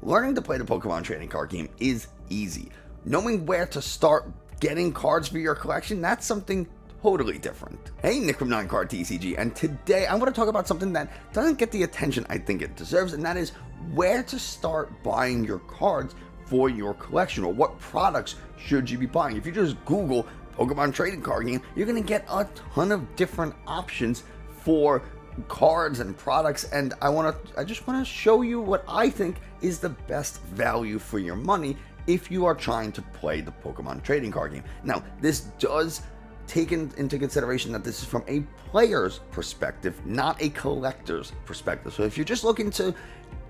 learning to play the Pokemon trading card game is easy. Knowing where to start getting cards for your collection, that's something totally different. Hey, Nick from 9Card TCG, and today I'm going to talk about something that doesn't get the attention I think it deserves, and that is where to start buying your cards for your collection, or what products should you be buying. If you just Google Pokemon trading card game, you're going to get a ton of different options for cards and products, and I just want to show you what I think is the best value for your money if you are trying to play the Pokemon trading card game. Now, this does take into consideration that this is from a player's perspective, not a collector's perspective. So if you're just looking to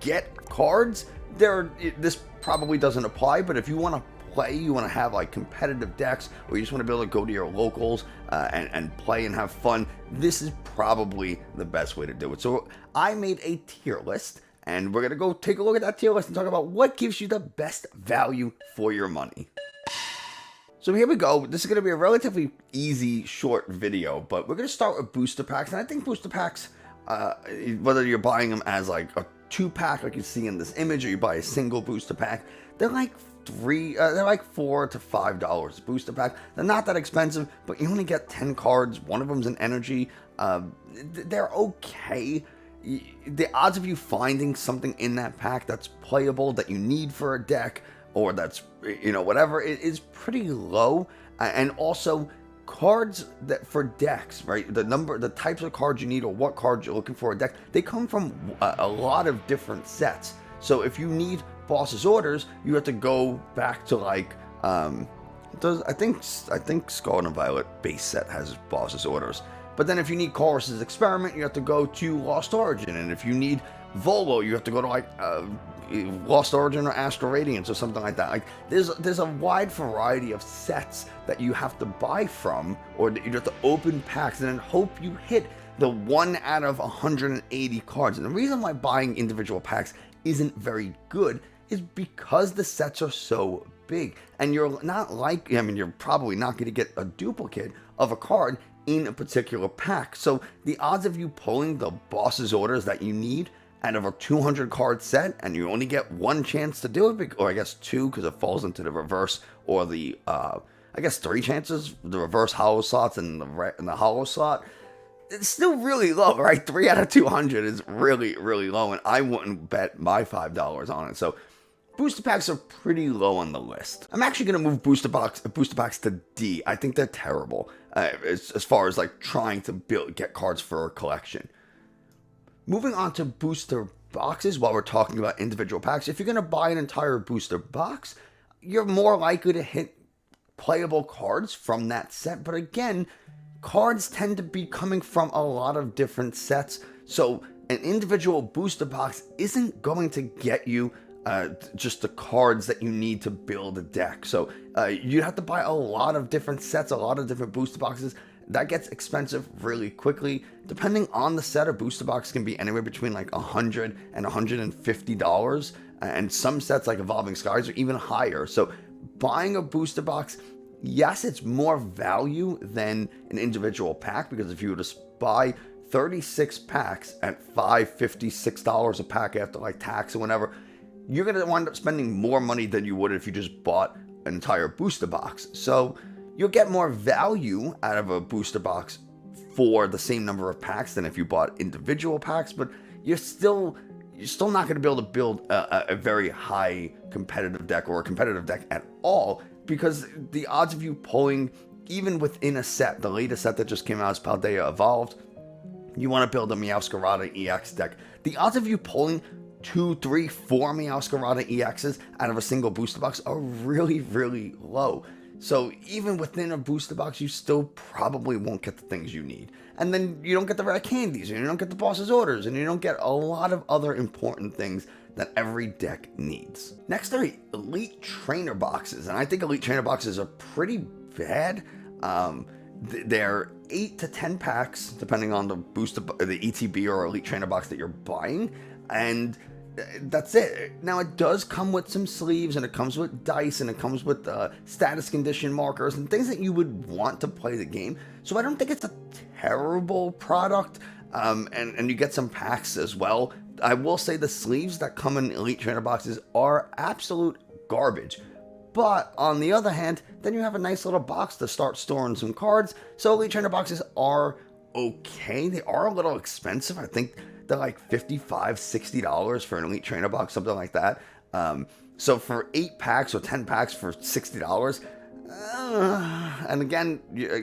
get cards, this probably doesn't apply. But if you want to play, you want to have like competitive decks, or you just want to be able to go to your locals and play and have fun, this is probably the best way to do it. So I made a tier list, and we're going to go take a look at that tier list and talk about what gives you the best value for your money. So here we go. This is going to be a relatively easy, short video, but we're going to start with booster packs. And I think booster packs, whether you're buying them as like a 2-pack like you see in this image, or you buy a single booster pack, they're like $4 to $5 a booster pack. They're not that expensive, but you only get 10 cards. One of them's an energy. They're okay. The odds of you finding something in that pack that's playable, that you need for a deck, or that's, whatever, it is pretty low. And also, cards that for decks, right? The types of cards you need, or what cards you're looking for a deck, they come from a lot of different sets. So if you need Boss's Orders, you have to go back to like, I think Scarlet and Violet base set has Boss's Orders. But then if you need Chorus's Experiment, you have to go to Lost Origin. And if you need Volo, you have to go to like Lost Origin or Astral Radiance or something like that. Like there's a wide variety of sets that you have to buy from, or that you have to open packs and then hope you hit the 1 out of 180 cards. And the reason why buying individual packs isn't very good is because the sets are so big, and you're probably not going to get a duplicate of a card in a particular pack. So the odds of you pulling the Boss's Orders that you need out of a 200 card set, and you only get one chance to do it, or I guess 2 because it falls into the reverse, or the 3 chances, the reverse hollow slots and the hollow slot, it's still really low, right? 3 out of 200 is really, really low, and I wouldn't bet my $5 on it. So booster packs are pretty low on the list. I'm actually going to move booster packs to D. I think they're terrible as far as like trying to get cards for a collection. Moving on to booster boxes, while we're talking about individual packs, if you're going to buy an entire booster box, you're more likely to hit playable cards from that set. But again, cards tend to be coming from a lot of different sets, so an individual booster box isn't going to get you just the cards that you need to build a deck. So you have to buy a lot of different sets, a lot of different booster boxes. That gets expensive really quickly. Depending on the set, a booster box can be anywhere between like $100 and $150, and some sets like Evolving Skies are even higher. So buying a booster box, yes, it's more value than an individual pack, because if you were to buy 36 packs at $5.56 a pack after like tax or whatever, you're going to wind up spending more money than you would if you just bought an entire booster box. So you'll get more value out of a booster box for the same number of packs than if you bought individual packs, but you're still not going to be able to build a very high competitive deck, or a competitive deck at all, because the odds of you pulling, even within a set, the latest set that just came out is Paldea Evolved, you want to build a Meowscarada EX deck, the odds of you pulling 2, 3, 4 Meowscarada EXs out of a single booster box are really, really low. So even within a booster box, you still probably won't get the things you need. And then you don't get the rare candies, and you don't get the Boss's Orders, and you don't get a lot of other important things that every deck needs. Next are Elite Trainer boxes, and I think Elite Trainer boxes are pretty bad. They're 8 to 10 packs, depending on the ETB or Elite Trainer box that you're buying, and that's it. Now, it does come with some sleeves, and it comes with dice, and it comes with status condition markers and things that you would want to play the game. So I don't think it's a terrible product, and you get some packs as well. I will say the sleeves that come in Elite Trainer boxes are absolute garbage. But on the other hand, then you have a nice little box to start storing some cards. So Elite Trainer boxes are okay. They are a little expensive. I think they're like $55, $60 for an Elite Trainer box, something like that. So for 8 packs or 10 packs for $60, and again,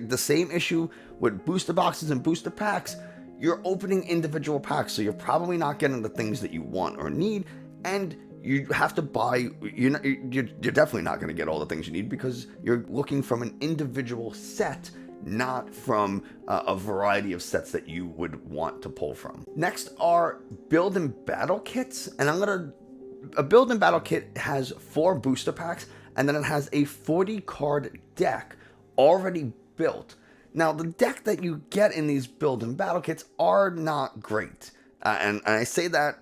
the same issue with booster boxes and booster packs. You're opening individual packs, so you're probably not getting the things that you want or need, and you have to buy. You're definitely not going to get all the things you need because you're looking from an individual set, not from a variety of sets that you would want to pull from. Next are build and battle kits, and a build and battle kit has 4 booster packs, and then it has a 40 card deck already built. Now, the deck that you get in these build and battle kits are not great. And I say that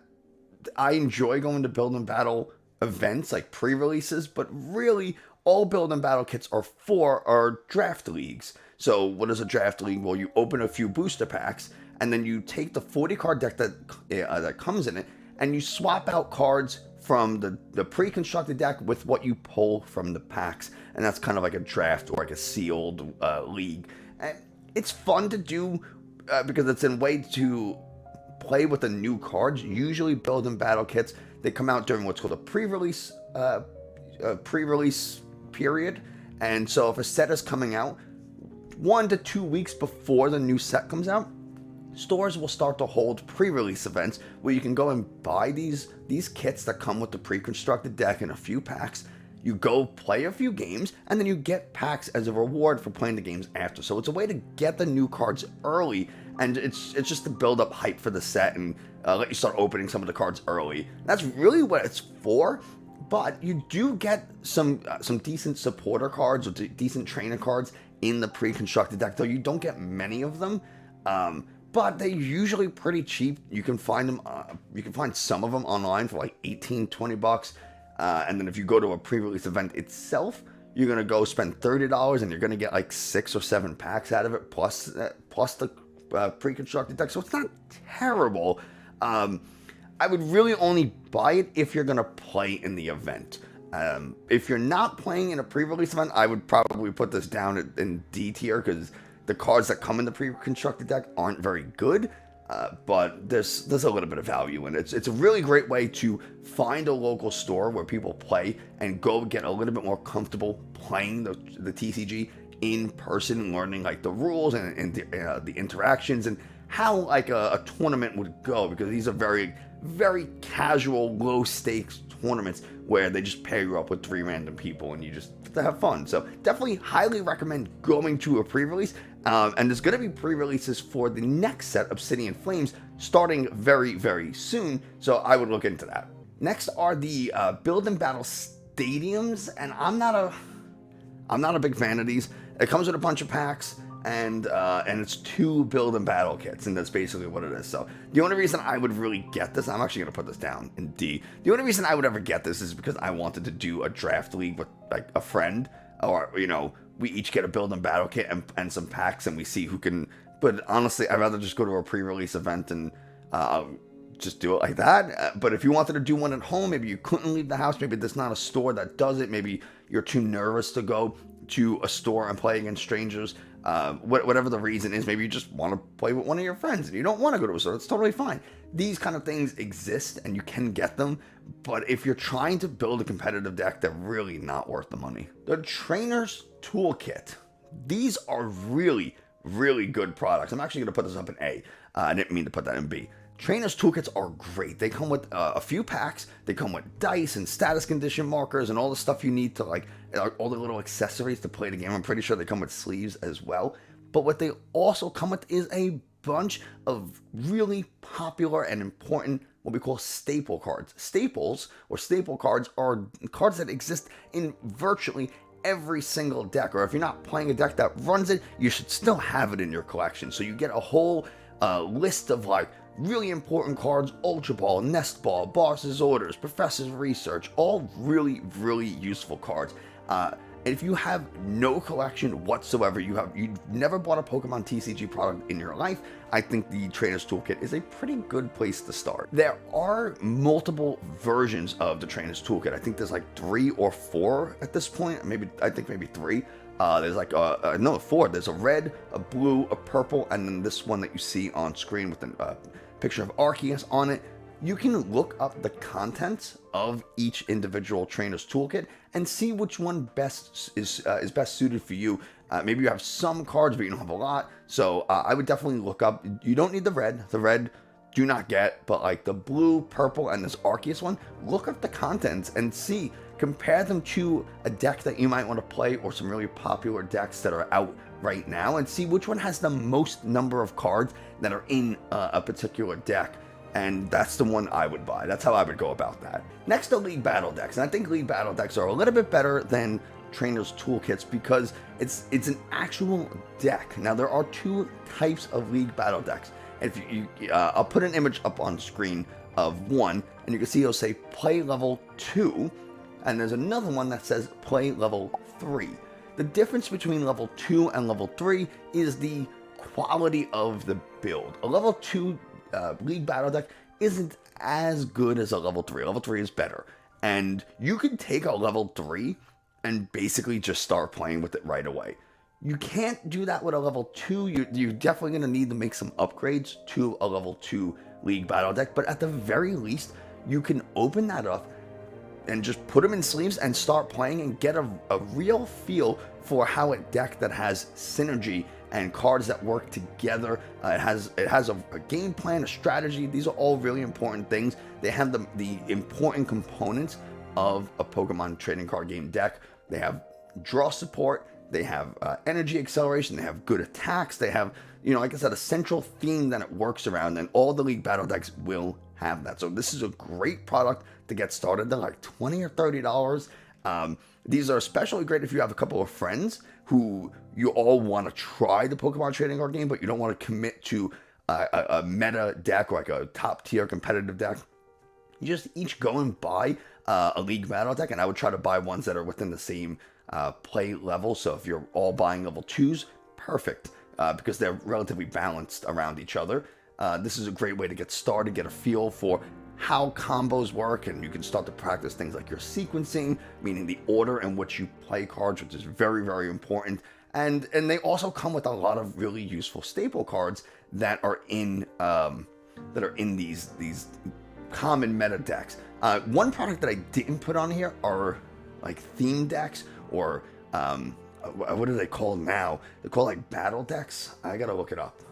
I enjoy going to build and battle events like pre-releases, but really all build and battle kits are draft leagues. So what is a draft league? Well, you open a few booster packs, and then you take the 40 card deck that comes in it, and you swap out cards from the pre-constructed deck with what you pull from the packs. And that's kind of like a draft or like a sealed league. And it's fun to do because it's a way to play with the new cards. Usually build and battle kits, they come out during what's called a pre-release period. And so if a set is coming out 1 to 2 weeks before the new set comes out, stores will start to hold pre-release events where you can go and buy these kits that come with the pre-constructed deck in a few packs. You go play a few games, and then you get packs as a reward for playing the games after. So it's a way to get the new cards early, and it's just to build up hype for the set and let you start opening some of the cards early. That's really what it's for. But you do get some decent supporter cards or decent trainer cards in the pre-constructed deck, though you don't get many of them. But they're usually pretty cheap. You can find them. You can find some of them online for like $18-20. And then if you go to a pre-release event itself, you're gonna go spend $30, and you're gonna get like 6 or 7 packs out of it, plus the pre-constructed deck. So it's not terrible. I would really only buy it if you're gonna play in the event. If you're not playing in a pre-release event, I would probably put this down in D tier because the cards that come in the pre-constructed deck aren't very good. But there's a little bit of value in it. It's a really great way to find a local store where people play and go get a little bit more comfortable playing the TCG in person and learning like the rules and the interactions and how like a tournament would go, because these are very, very casual, low stakes tournaments where they just pair you up with 3 random people and you just to have fun. So definitely highly recommend going to a pre-release. And there's going to be pre-releases for the next set, Obsidian Flames, starting very, very soon. So I would look into that. Next are the build and battle stadiums, and I'm not a big fan of these. It comes with a bunch of packs, and it's 2 build and battle kits, and that's basically what it is. So the only reason I would really get this, I'm actually going to put this down in D. The only reason I would ever get this is because I wanted to do a draft league with like a friend, or we each get a build and battle kit and some packs, and we see who can. But honestly, I'd rather just go to a pre-release event and just do it like that. But if you wanted to do one at home, maybe you couldn't leave the house, maybe there's not a store that does it, maybe you're too nervous to go to a store and play against strangers, whatever the reason is, maybe you just want to play with one of your friends and you don't want to go to a store, it's totally fine. These kind of things exist and you can get them, but if you're trying to build a competitive deck, they're really not worth the money. The Trainer's Toolkit. These are really, really good products. I'm actually going to put this up in A. I didn't mean to put that in B. Trainer's Toolkits are great. They come with a few packs. They come with dice and status condition markers and all the stuff you need to all the little accessories to play the game. I'm pretty sure they come with sleeves as well. But what they also come with is a bunch of really popular and important what we call staple cards. Staples or staple cards are cards that exist in virtually every single deck. Or if you're not playing a deck that runs it, you should still have it in your collection. So you get a whole list of really important cards: Ultra Ball, Nest Ball, Boss's Orders, Professor's Research, all really, really useful cards. if you have no collection whatsoever, you've never bought a Pokemon TCG product in your life, I think the Trainer's Toolkit is a pretty good place to start. There are multiple versions of the Trainer's Toolkit. I think there's like 3 or 4 at this point. I think maybe 3. There's like no 4. There's a red, a blue, a purple, and then this one that you see on screen with a picture of Arceus on it. You can look up the contents of each individual Trainer's Toolkit and see which one is best suited for you. Maybe you have some cards, but you don't have a lot. So I would definitely look up. You don't need the red. The red do not get, but like the blue, purple, and this Arceus one, look up the contents and see. Compare them to a deck that you might want to play or some really popular decks that are out right now and see which one has the most number of cards that are in a particular deck. And that's the one I would buy. That's how I would go about that. Next are League Battle decks. And I think League Battle decks are a little bit better than Trainer's Toolkits because it's an actual deck. Now, there are 2 types of League Battle decks. If I'll put an image up on screen of one, and you can see it'll say Play Level 2, and there's another one that says Play Level 3. The difference between Level 2 and Level 3 is the quality of the build. A Level 2 League Battle deck isn't as good as a level 3. Level 3 is better. And you can take a level 3 and basically just start playing with it right away. You can't do that with a level 2. You're definitely going to need to make some upgrades to a level 2 League Battle deck. But at the very least, you can open that up and just put them in sleeves and start playing and get a real feel for how a deck that has synergy and cards that work together. It has a game plan, a strategy. These are all really important things. They have the important components of a Pokemon trading card game deck. They have draw support. They have energy acceleration. They have good attacks. They have, like I said, a central theme that it works around, and all the League Battle decks will have that. So this is a great product to get started. They're like $20 or $30. These are especially great if you have a couple of friends who you all want to try the Pokemon trading card game, but you don't want to commit to a meta deck, like a top tier competitive deck. You just each go and buy a League Battle deck, and I would try to buy ones that are within the same play level. So if you're all buying level 2s, perfect, because they're relatively balanced around each other. This is a great way to get started, get a feel for how combos work, and you can start to practice things like your sequencing, meaning the order in which you play cards, which is very, very important. And they also come with a lot of really useful staple cards that are in these common meta decks. One product that I didn't put on here are like theme decks, or what are they called now? They're called like battle decks. I gotta look it up.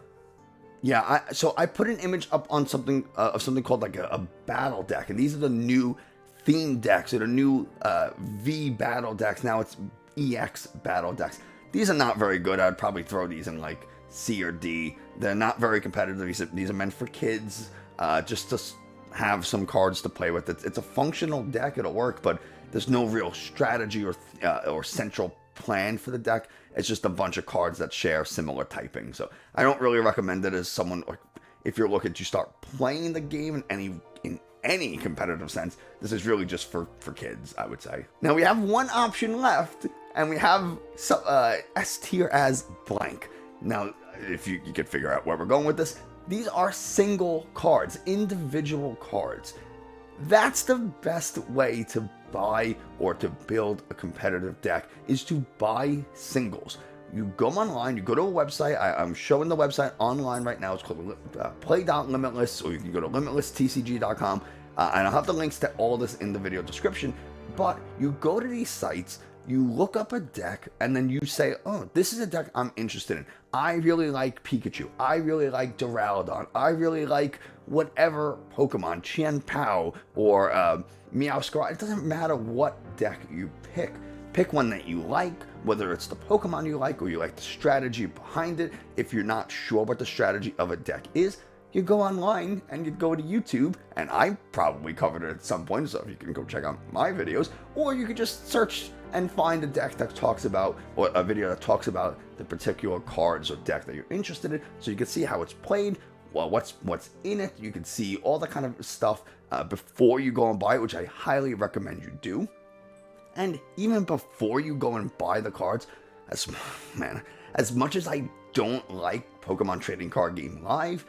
Yeah, so I put an image up on something called like a battle deck, and these are the new theme decks, or the new V battle decks. Now it's EX battle decks. These are not very good. I'd probably throw these in like C or D. They're not very competitive. These are meant for kids, just to have some cards to play with. It's a functional deck. It'll work, but there's no real strategy or central plan for the deck. It's just a bunch of cards that share similar typing. So I don't really recommend it as someone, like, if you're looking to start playing the game in any competitive sense. This is really just for kids, I would say. Now we have one option left, and we have S tier as blank. Now, if you could figure out where we're going with this, these are single cards, individual cards. That's the best way to buy or to build a competitive deck, is to buy singles. You go online, you go to a website. I'm showing the website online right now. It's called play.limitless, or you can go to limitlesstcg.com, and I'll have the links to all this in the video description. But you go to these sites, you look up a deck, and then you say, oh, this is a deck I'm interested in. I really like Pikachu. I really like Duraludon. I really like whatever Pokemon, Chien-Pao, or Meowscarada. It doesn't matter what deck you pick. Pick one that you like, whether it's the Pokemon you like or you like the strategy behind it. If you're not sure what the strategy of a deck is, you go online and you go to YouTube, and I probably covered it at some point, so you can go check out my videos, or you could just search and find a deck that talks about, or a video that talks about the particular cards or deck that you're interested in, so you can see how it's played, well, what's in it. You can see all the kind of stuff before you go and buy it, which I highly recommend you do. And even before you go and buy the cards, as much as I don't like Pokemon Trading Card Game Live,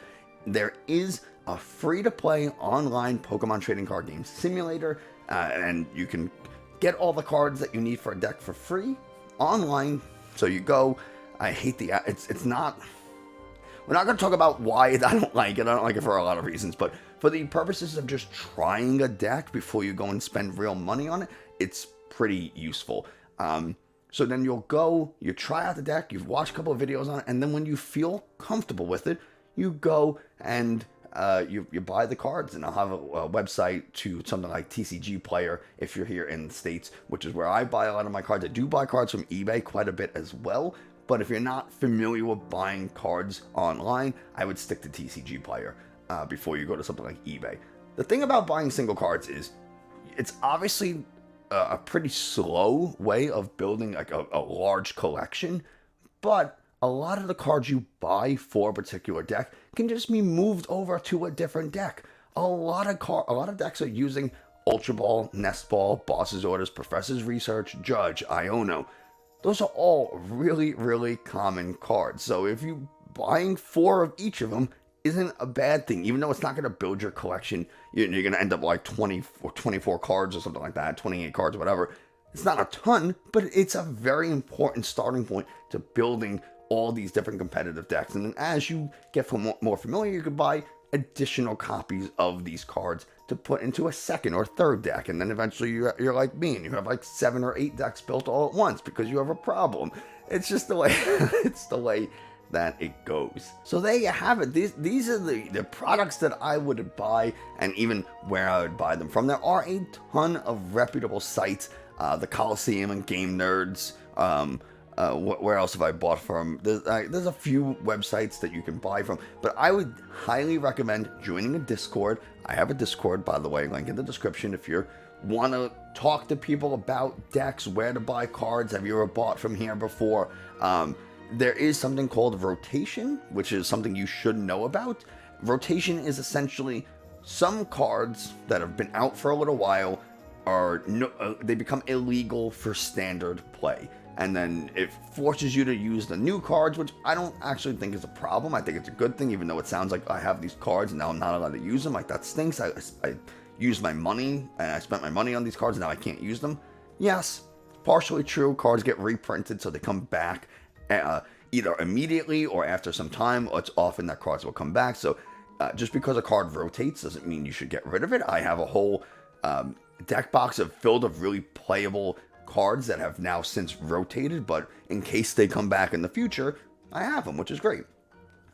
there is a free-to-play online Pokemon Trading Card Game Simulator, and you can get all the cards that you need for a deck for free online. So you go. I hate the it's not. We're not going to talk about why I don't like it. I don't like it for a lot of reasons, but for the purposes of just trying a deck before you go and spend real money on it, it's pretty useful. So then you'll go, you try out the deck, you've watched a couple of videos on it, and then when you feel comfortable with it, you go and you buy the cards. And I'll have a website to something like TCG Player if you're here in the States, which is where I buy a lot of my cards. I do buy cards from eBay quite a bit as well, but if you're not familiar with buying cards online, I would stick to TCG Player before you go to something like eBay. The thing about buying single cards is it's obviously a pretty slow way of building like a large collection, but a lot of the cards you buy for a particular deck can just be moved over to a different deck. A lot of decks are using Ultra Ball, Nest Ball, Boss's Orders, Professor's Research, Judge, Iono. Those are all really, really common cards. So if you buying 4 of each of them isn't a bad thing, even though it's not going to build your collection. You're going to end up like 20 or 24 cards or something like that, 28 cards, whatever. It's not a ton, but it's a very important starting point to building all these different competitive decks. And then as you get more familiar, you could buy additional copies of these cards to put into a second or third deck. And then eventually you're like me and you have like 7 or 8 decks built all at once because you have a problem. It's just the way, it's the way that it goes. So there you have it. These are the products that I would buy, and even where I would buy them from. There are a ton of reputable sites, the Coliseum and Game Nerds. Where else have I bought from? There's a few websites that you can buy from, but I would highly recommend joining a Discord. I have a Discord, by the way, link in the description if you want to talk to people about decks, where to buy cards. Have you ever bought from here before? There is something called rotation, which is something you should know about. Rotation is essentially some cards that have been out for a little while they become illegal for standard play. And then it forces you to use the new cards, which I don't actually think is a problem. I think it's a good thing, even though it sounds like I have these cards and now I'm not allowed to use them. Like, that stinks. I used my money and I spent my money on these cards and now I can't use them. Yes, partially true. Cards get reprinted, so they come back either immediately or after some time. It's often that cards will come back. So just because a card rotates doesn't mean you should get rid of it. I have a whole deck box filled of really playable cards that have now since rotated, but in case they come back in the future, I have them, which is great.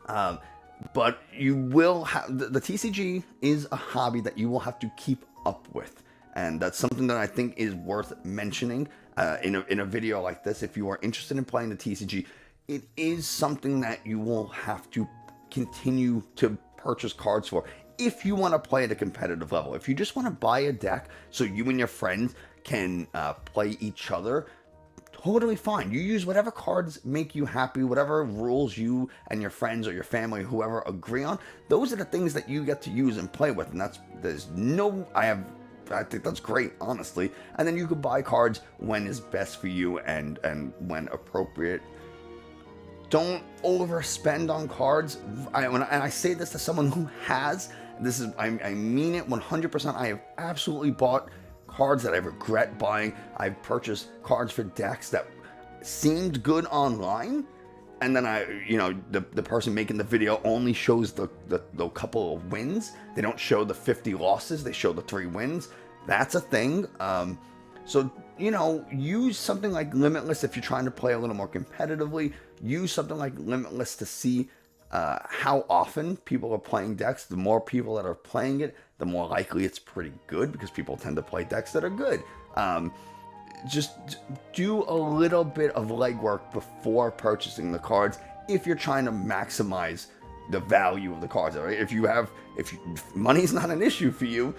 But you will have the TCG is a hobby that you will have to keep up with, and that's something that I think is worth mentioning in a video like this. If you are interested in playing the TCG, it is something that you will have to continue to purchase cards for if you want to play at a competitive level. If you just want to buy a deck so you and your friends can play each other, totally fine. You use whatever cards make you happy, whatever rules you and your friends or your family, whoever, agree on. Those are the things that you get to use and play with, and I think that's great, honestly. And then you could buy cards when is best for you and when appropriate. Don't overspend on cards. And I say this to someone who has. I mean it 100%. I have absolutely bought cards that I regret buying. I've purchased cards for decks that seemed good online, and then the person making the video only shows the couple of wins. They don't show the 50 losses. They show the 3 wins. That's a thing. So use something like Limitless if you're trying to play a little more competitively. Use something like Limitless to see how often people are playing decks. The more people that are playing it, the more likely it's pretty good, because people tend to play decks that are good. Just do a little bit of legwork before purchasing the cards if you're trying to maximize the value of the cards. Right? If money's not an issue for you,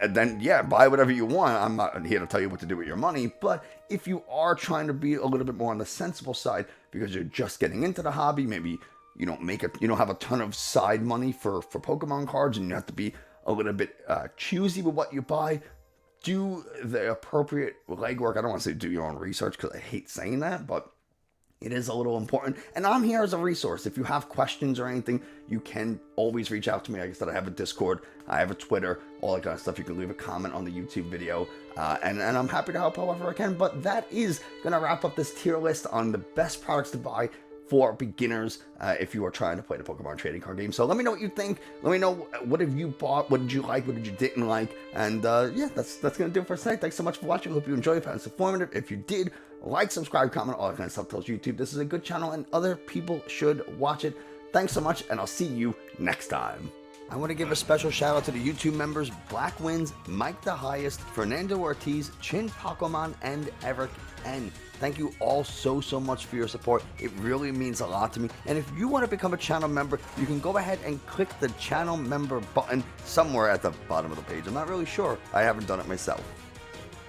then yeah, buy whatever you want. I'm not here to tell you what to do with your money, but if you are trying to be a little bit more on the sensible side because you're just getting into the hobby, maybe you don't have a ton of side money for Pokemon cards, and you have to be a little bit choosy with what you buy, do the appropriate legwork. I don't want to say do your own research because I hate saying that, but it is a little important. And I'm here as a resource. If you have questions or anything, you can always reach out to me. Like I said, I have a Discord, I have a Twitter, all that kind of stuff. You can leave a comment on the YouTube video, and I'm happy to help however I can. But that is going to wrap up this tier list on the best products to buy for beginners if you are trying to play the Pokemon trading card game. So let me know what you think. Let me know what have you bought, what did you like, what did you didn't like, and yeah, that's gonna do it for today. Thanks so much for watching. Hope you enjoyed. Found it informative. If you did, like, subscribe, comment, all that kind of stuff tells YouTube this is a good channel and other people should watch it. Thanks so much, and I'll see you next time. I want to give a special shout out to the YouTube members Black Wins, Mike the Highest, Fernando Ortiz, Chin Pokemon, and Eric N. Thank you all so much for your support. It really means a lot to me. And if you want to become a channel member, you can go ahead and click the channel member button somewhere at the bottom of the page. I'm not really sure. I haven't done it myself.